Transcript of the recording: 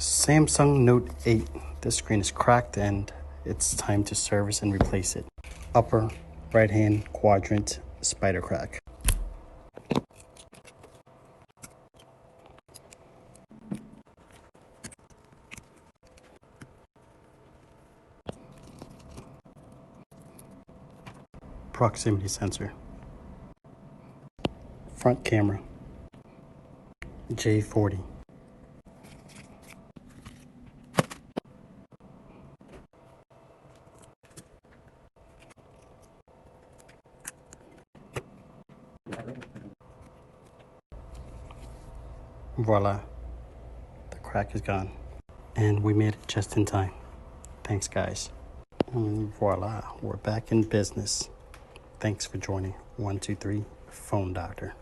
Samsung Note 8. This screen is cracked and it's time to service and replace it. Upper right hand quadrant spider crack. Proximity sensor. Front camera. J40. Voila, the crack is gone. And we made it just in time. Thanks, guys. And voila, we're back in business. Thanks for joining 123 Phone Doctor.